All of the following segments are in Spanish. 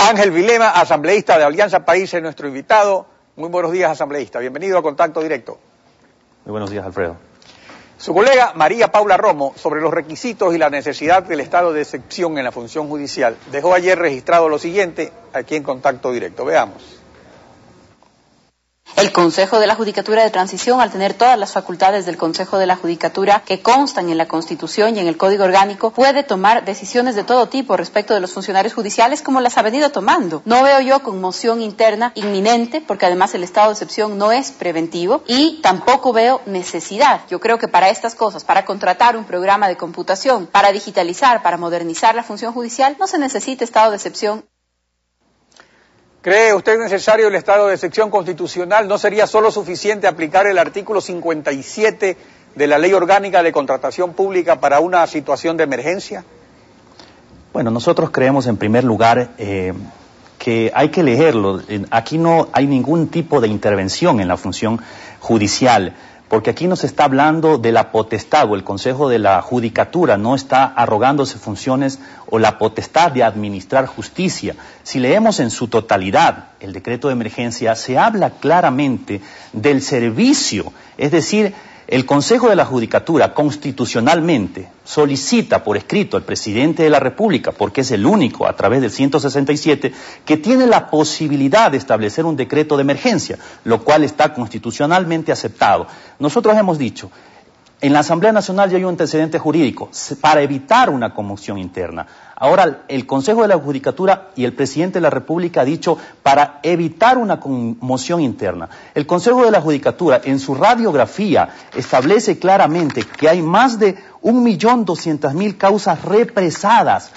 Ángel Vilema, asambleísta de Alianza País, es nuestro invitado. Muy buenos días, asambleísta. Bienvenido a Contacto Directo. Muy buenos días, Alfredo. Su colega María Paula Romo, sobre los requisitos y la necesidad del estado de excepción en la función judicial, dejó ayer registrado lo siguiente aquí en Contacto Directo. Veamos. El Consejo de la Judicatura de Transición, al tener todas las facultades del Consejo de la Judicatura que constan en la Constitución y en el Código Orgánico, puede tomar decisiones de todo tipo respecto de los funcionarios judiciales como las ha venido tomando. No veo yo conmoción interna inminente, porque además el estado de excepción no es preventivo, y tampoco veo necesidad. Yo creo que para estas cosas, para contratar un programa de computación, para digitalizar, para modernizar la función judicial, no se necesita estado de excepción. ¿Cree usted necesario el estado de excepción constitucional? ¿No sería solo suficiente aplicar el artículo 57 de la Ley Orgánica de Contratación Pública para una situación de emergencia? Bueno, nosotros creemos en primer lugar que hay que leerlo. Aquí no hay ningún tipo de intervención en la función judicial, porque aquí no se está hablando de la potestad, o el Consejo de la Judicatura no está arrogándose funciones o la potestad de administrar justicia. Si leemos en su totalidad el decreto de emergencia, se habla claramente del servicio, es decir, el Consejo de la Judicatura constitucionalmente solicita por escrito al presidente de la República, porque es el único a través del 167 que tiene la posibilidad de establecer un decreto de emergencia, lo cual está constitucionalmente aceptado. Nosotros hemos dicho, en la Asamblea Nacional ya hay un antecedente jurídico para evitar una conmoción interna. Ahora el Consejo de la Judicatura y el presidente de la República ha dicho para evitar una conmoción interna. El Consejo de la Judicatura en su radiografía establece claramente que hay más de 1.200.000 causas represadas,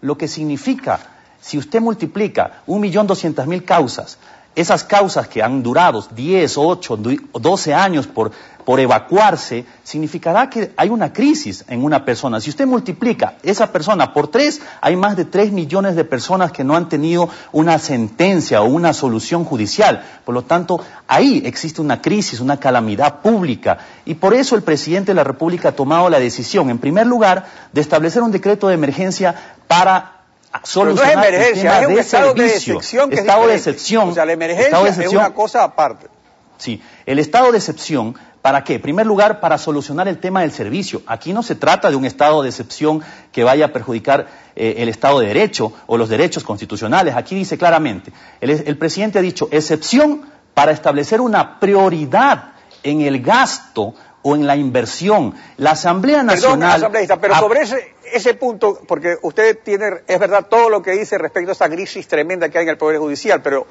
lo que significa, si usted multiplica 1.200.000 causas, esas causas que han durado 10, 8, 12 años por evacuarse, significará que hay una crisis en una persona. Si usted multiplica esa persona por 3, hay más de 3 millones de personas que no han tenido una sentencia o una solución judicial. Por lo tanto, ahí existe una crisis, una calamidad pública. Y por eso el presidente de la República ha tomado la decisión, en primer lugar, de establecer un decreto de emergencia para solucionar no es emergencia, es un estado de excepción. Estado de excepción. O sea, la emergencia es una cosa aparte. Sí, el estado de excepción, ¿para qué? En primer lugar, para solucionar el tema del servicio. Aquí no se trata de un estado de excepción que vaya a perjudicar el Estado de Derecho o los derechos constitucionales. Aquí dice claramente, el presidente ha dicho, excepción para establecer una prioridad en el gasto o en la inversión. La Asamblea Nacional... Perdón, asambleísta, pero sobre ese punto, porque usted tiene, es verdad, todo lo que dice respecto a esa crisis tremenda que hay en el Poder Judicial, pero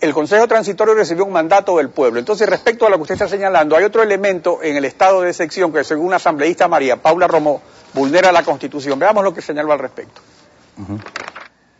el Consejo Transitorio recibió un mandato del pueblo. Entonces, respecto a lo que usted está señalando, hay otro elemento en el estado de excepción que, según la asambleísta María Paula Romo, vulnera la Constitución. Veamos lo que señaló al respecto.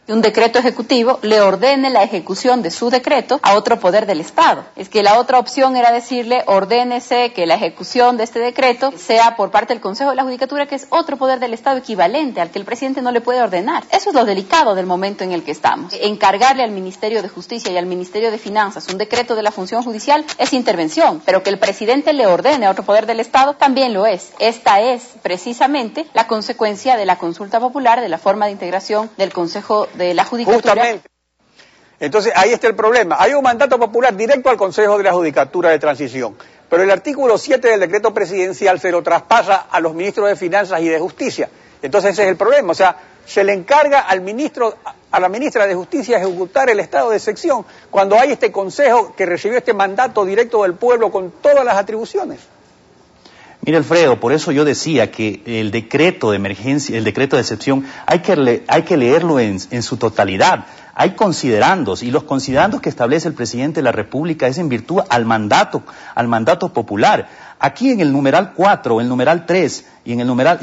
Un decreto ejecutivo le ordene la ejecución de su decreto a otro poder del Estado. Es que la otra opción era decirle, ordénese que la ejecución de este decreto sea por parte del Consejo de la Judicatura, que es otro poder del Estado equivalente al que el presidente no le puede ordenar. Eso es lo delicado del momento en el que estamos. Encargarle al Ministerio de Justicia y al Ministerio de Finanzas un decreto de la función judicial es intervención, pero que el presidente le ordene a otro poder del Estado también lo es. Esta es precisamente la consecuencia de la consulta popular, de la forma de integración del Consejo de la Judicatura. Justamente. Entonces, ahí está el problema. Hay un mandato popular directo al Consejo de la Judicatura de Transición, pero el artículo 7 del decreto presidencial se lo traspasa a los ministros de Finanzas y de Justicia. Entonces, ese es el problema. O sea, se le encarga al ministro, a la ministra de Justicia ejecutar el estado de excepción cuando hay este Consejo que recibió este mandato directo del pueblo con todas las atribuciones. Mire, Alfredo, por eso yo decía que el decreto de emergencia, el decreto de excepción, hay que leerlo en su totalidad. Hay considerandos, y los considerandos que establece el presidente de la República es en virtud al mandato popular. Aquí en el numeral 4, el numeral 3 y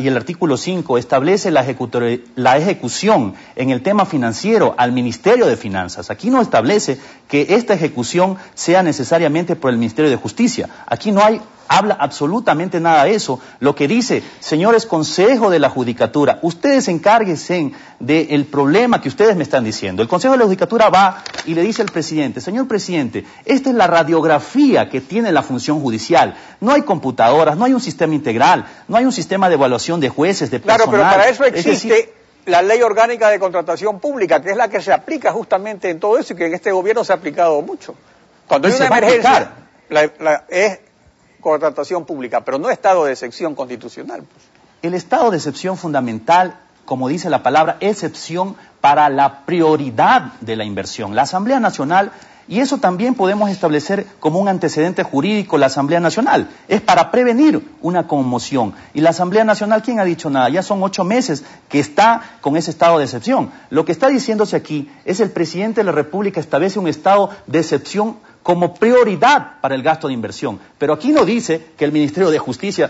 el artículo 5 establece la ejecución en el tema financiero al Ministerio de Finanzas. Aquí no establece que esta ejecución sea necesariamente por el Ministerio de Justicia. Aquí no habla absolutamente nada de eso. Lo que dice, señores Consejo de la Judicatura, ustedes encárguense del problema que ustedes me están diciendo. El Consejo de la Judicatura va y le dice al presidente, señor presidente, esta es la radiografía que tiene la función judicial. No hay computadoras, no hay un sistema integral, no hay un sistema de evaluación de jueces, de personal. Claro, pero para eso existe la ley orgánica de contratación pública, que es la que se aplica justamente en todo eso y que en este gobierno se ha aplicado mucho. Cuando hay una emergencia, es contratación pública, pero no estado de excepción constitucional. Pues. El estado de excepción fundamental, como dice la palabra, excepción para la prioridad de la inversión. La Asamblea Nacional, y eso también podemos establecer como un antecedente jurídico, la Asamblea Nacional, es para prevenir una conmoción. Y la Asamblea Nacional, ¿quién ha dicho nada? Ya son 8 meses que está con ese estado de excepción. Lo que está diciéndose aquí es el presidente de la República establece un estado de excepción como prioridad para el gasto de inversión. Pero aquí no dice que el Ministerio de Justicia,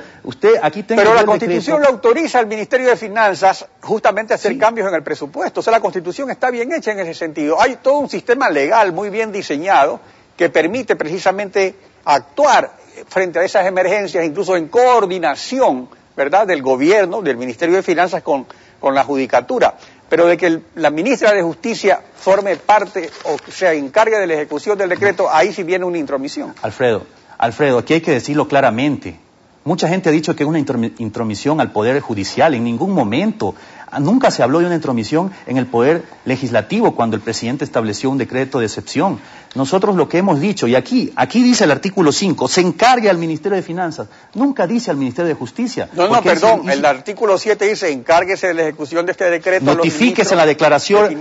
Pero la Constitución lo autoriza al Ministerio de Finanzas justamente a hacer cambios en el presupuesto. O sea, la Constitución está bien hecha en ese sentido. Hay todo un sistema legal muy bien diseñado que permite precisamente actuar frente a esas emergencias, incluso en coordinación, ¿verdad?, del gobierno, del Ministerio de Finanzas con la Judicatura. Pero de que la ministra de Justicia forme parte o se encargue de la ejecución del decreto, ahí sí viene una intromisión. Alfredo, aquí hay que decirlo claramente. Mucha gente ha dicho que es una intromisión al Poder Judicial. En ningún momento, nunca se habló de una intromisión en el Poder Legislativo cuando el presidente estableció un decreto de excepción. Nosotros lo que hemos dicho, y aquí dice el artículo 5, se encargue al Ministerio de Finanzas. Nunca dice al Ministerio de Justicia. No, perdón, el artículo 7 dice, encárguese de la ejecución de este decreto. Notifíquese la declaración,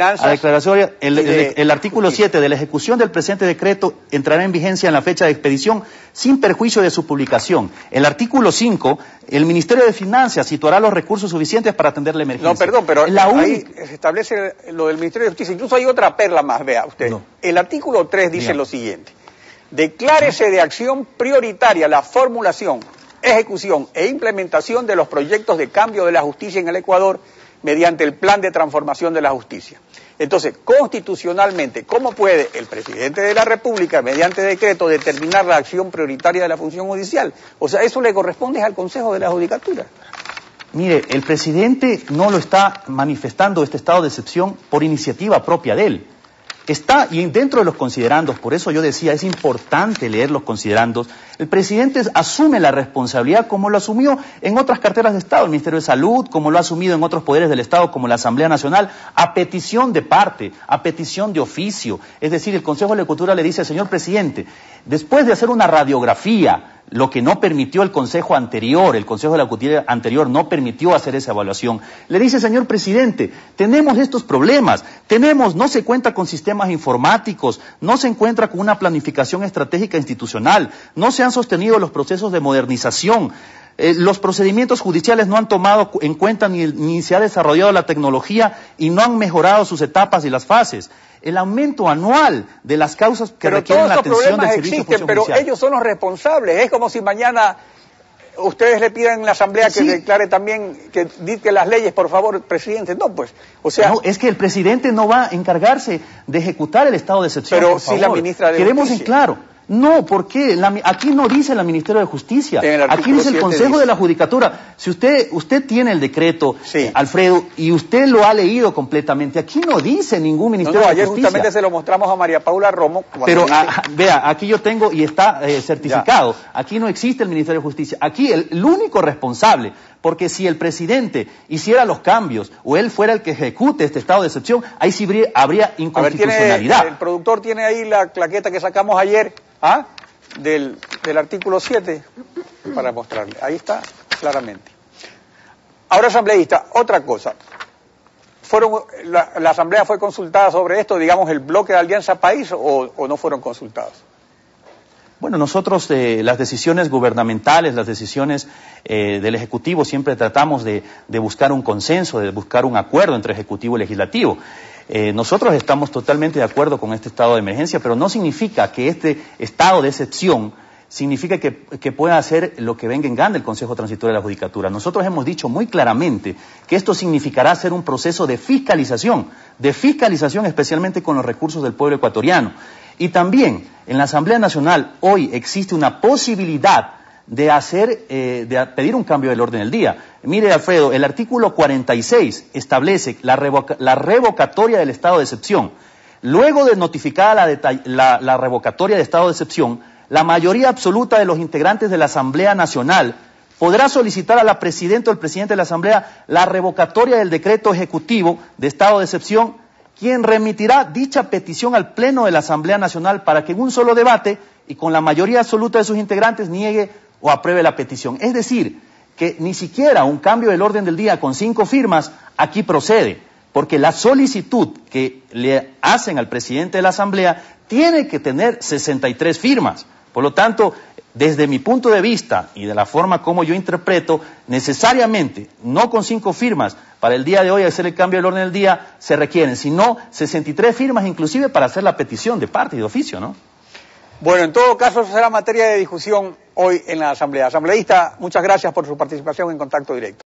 el artículo 7 de la ejecución del presente decreto entrará en vigencia en la fecha de expedición sin perjuicio de su publicación. El artículo 5, el Ministerio de Finanzas situará los recursos suficientes para atender la emergencia. No, perdón, pero ahí se establece lo del Ministerio de Justicia. Incluso hay otra perla más, vea usted. No. El artículo 3 dice lo siguiente: declárese de acción prioritaria la formulación, ejecución e implementación de los proyectos de cambio de la justicia en el Ecuador mediante el plan de transformación de la justicia. Entonces, constitucionalmente, ¿cómo puede el presidente de la República, mediante decreto, determinar la acción prioritaria de la función judicial? O sea, eso le corresponde al Consejo de la Judicatura. Mire, el presidente no lo está manifestando este estado de excepción por iniciativa propia de él. Está, y dentro de los considerandos, por eso yo decía, es importante leer los considerandos, el presidente asume la responsabilidad como lo asumió en otras carteras de Estado, el Ministerio de Salud, como lo ha asumido en otros poderes del Estado, como la Asamblea Nacional, a petición de parte, a petición de oficio. Es decir, el Consejo de la Judicatura le dice al señor presidente, después de hacer una radiografía, lo que no permitió el Consejo anterior, el Consejo de la Judicatura anterior no permitió hacer esa evaluación. Le dice, señor presidente, tenemos estos problemas, no se cuenta con sistemas informáticos, no se encuentra con una planificación estratégica institucional, no se han sostenido los procesos de modernización, los procedimientos judiciales no han tomado en cuenta ni se ha desarrollado la tecnología y no han mejorado sus etapas y las fases. El aumento anual de las causas que requieren la atención del servicio de función pero judicial. Ellos son los responsables. Es como si mañana ustedes le pidan en la Asamblea que declare también, que dicte las leyes, por favor, presidente. No, pues, o sea... No, es que el presidente no va a encargarse de ejecutar el estado de excepción, pero por favor. Si la ministra de Queremos Justicia. En claro. No, ¿por qué? Aquí no dice el Ministerio de Justicia, aquí dice el Consejo de la Judicatura. Si usted tiene el decreto, Alfredo, y usted lo ha leído completamente, aquí no dice ningún Ministerio de Justicia. Ayer justamente se lo mostramos a María Paula Romo. Pero vea, aquí yo tengo y está certificado, aquí no existe el Ministerio de Justicia, aquí el único responsable, porque si el presidente hiciera los cambios o él fuera el que ejecute este estado de excepción, ahí sí habría inconstitucionalidad. El productor tiene ahí la claqueta que sacamos ayer. Del artículo 7 para mostrarle. Ahí está claramente. Ahora, asambleísta, otra cosa. ¿La Asamblea fue consultada sobre esto, digamos, el bloque de Alianza País, o no fueron consultados? Bueno, nosotros las decisiones gubernamentales, las decisiones del Ejecutivo, siempre tratamos de buscar un consenso, de buscar un acuerdo entre Ejecutivo y Legislativo. Nosotros estamos totalmente de acuerdo con este estado de emergencia, pero no significa que este estado de excepción significa que pueda hacer lo que venga en gana el Consejo Transitorio de la Judicatura. Nosotros hemos dicho muy claramente que esto significará hacer un proceso de fiscalización especialmente con los recursos del pueblo ecuatoriano. Y también en la Asamblea Nacional hoy existe una posibilidad de pedir un cambio del orden del día. Mire, Alfredo, el artículo 46 establece la revocatoria del estado de excepción. Luego de notificada la revocatoria de estado de excepción, la mayoría absoluta de los integrantes de la Asamblea Nacional podrá solicitar a la presidenta o el presidente de la Asamblea la revocatoria del decreto ejecutivo de estado de excepción, quien remitirá dicha petición al Pleno de la Asamblea Nacional para que en un solo debate y con la mayoría absoluta de sus integrantes niegue o apruebe la petición. Es decir, que ni siquiera un cambio del orden del día con 5 firmas aquí procede, porque la solicitud que le hacen al presidente de la Asamblea tiene que tener 63 firmas. Por lo tanto, desde mi punto de vista y de la forma como yo interpreto, necesariamente, no con 5 firmas para el día de hoy hacer el cambio del orden del día se requieren, sino 63 firmas inclusive para hacer la petición de parte y de oficio, ¿no? Bueno, en todo caso, esa será materia de discusión hoy en la Asamblea. Asambleísta, muchas gracias por su participación en Contacto Directo.